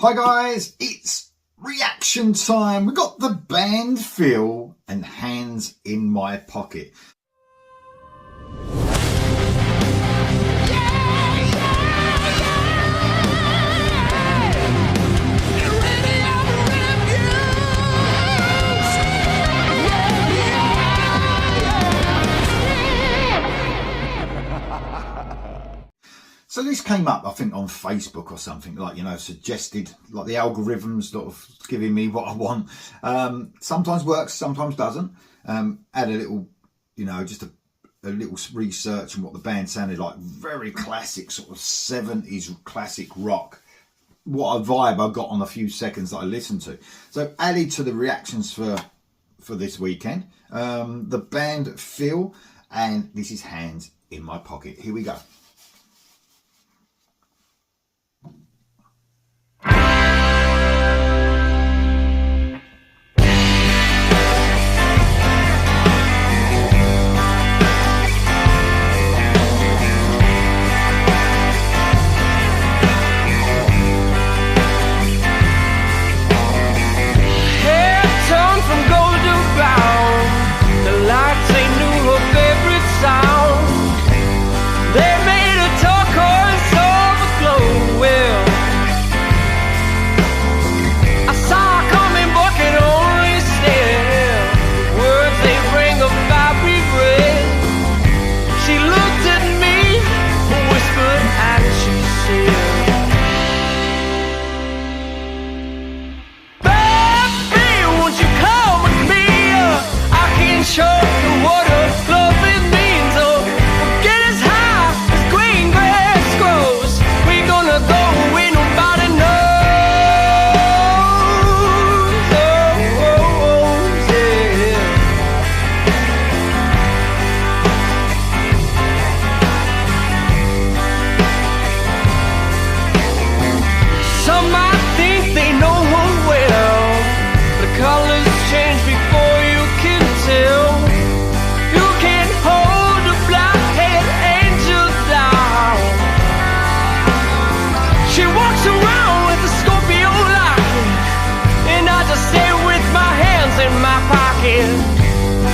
Hi guys, it's reaction time. We got the band Phil and Hands in My Pocket. So this came up, I think, on Facebook or something, like, suggested, like the algorithms sort of giving me what I want. Sometimes works, sometimes doesn't. Add a little, just a little research on what the band sounded like. Very classic, sort of 70s classic rock. What a vibe I got on a few seconds that I listened to. So added to the reactions for this weekend, the band Phil, and this is Hands in My Pocket. Here we go.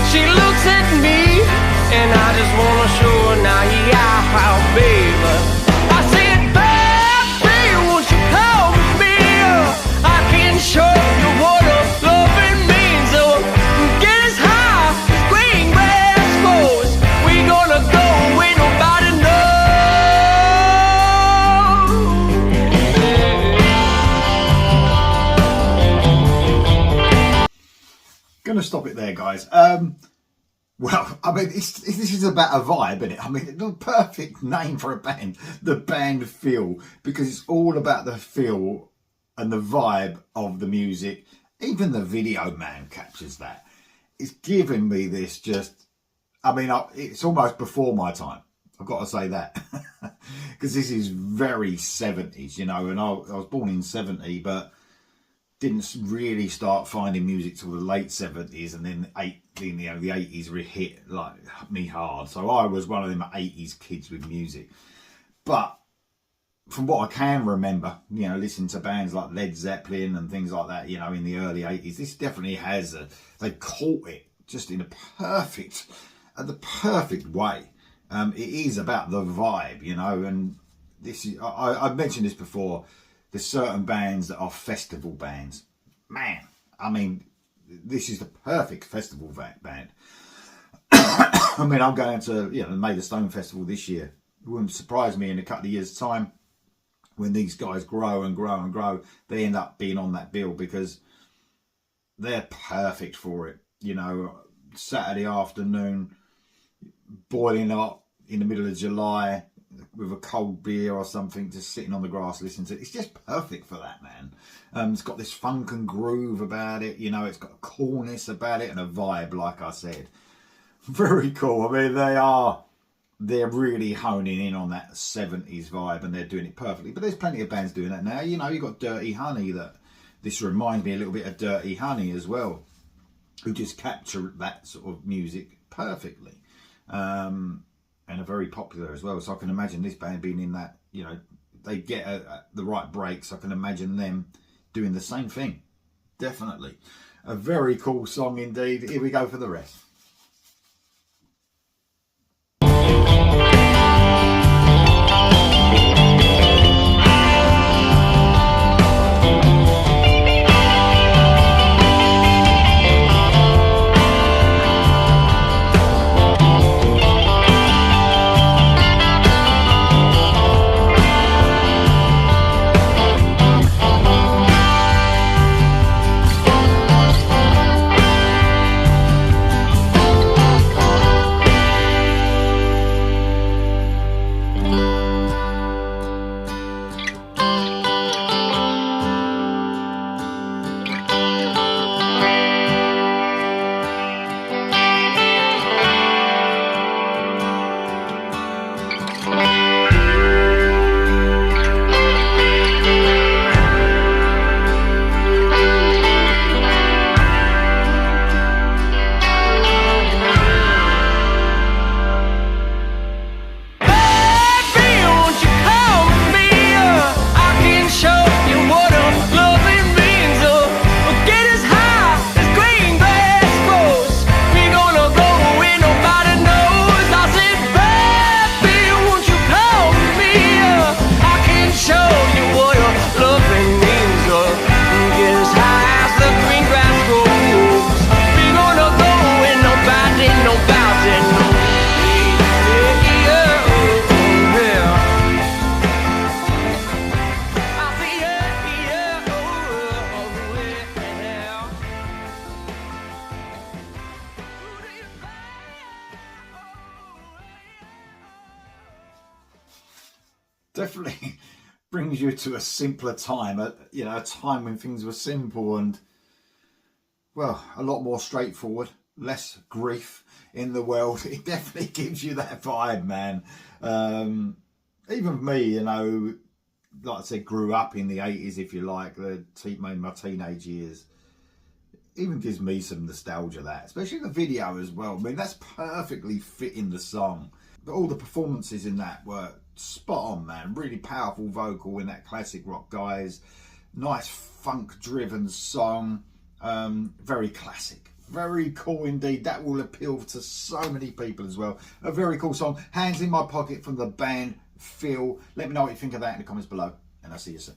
She looks at me, and I just wanna show her now, yeah, how, baby. I said, baby, won't you come with me? I can show you what a loving means. So get as high as green grass grows. We gonna go where nobody knows. Gonna stop it there, guys. Well, I mean, this is about a vibe, isn't it? I mean, the perfect name for a band, the band Phil, because it's all about the feel and the vibe of the music. Even the video, man, captures that. It's giving me this it's almost before my time. I've got to say that. Because this is very 70s, and I was born in 70, but didn't really start finding music till the late 70s, and then the 80s hit like me hard. So I was one of them 80s kids with music. But from what I can remember, listening to bands like Led Zeppelin and things like that, in the early 80s, this definitely has they caught it just in the perfect way. It is about the vibe, and this is, I've mentioned this before. There's certain bands that are festival bands. Man, I mean, this is the perfect festival band. I mean, I'm going to the Maidstone Festival this year. It wouldn't surprise me in a couple of years' time when these guys grow and grow and grow, they end up being on that bill because they're perfect for it. Saturday afternoon, boiling hot in the middle of July, with a cold beer or something, just sitting on the grass listening to it. It's just perfect for that, man. It's got this funk and groove about it, it's got a coolness about it and a vibe, like I said. Very cool. I mean, they're really honing in on that 70s vibe, and they're doing it perfectly. But there's plenty of bands doing that now. You've got Dirty Honey. This reminds me a little bit of Dirty Honey as well, who just capture that sort of music perfectly. And are very popular as well. So I can imagine this band being in that, they get the right breaks. I can imagine them doing the same thing. Definitely. A very cool song indeed. Here we go for the rest. Definitely brings you to a simpler time, a time when things were simple and, well, a lot more straightforward, less grief in the world. It definitely gives you that vibe, man. Even me, like I said, grew up in the 80s, if you like, my teenage years. Even gives me some nostalgia, that, especially the video as well. I mean, that's perfectly fitting the song. But all the performances in that were spot on, man. Really powerful vocal in that classic rock, guys. Nice funk driven song. Very classic. Very cool indeed. That will appeal to so many people as well. A very cool song. Hands in My Pocket from the band Feel. Let me know what you think of that in the comments below, and I'll see you soon.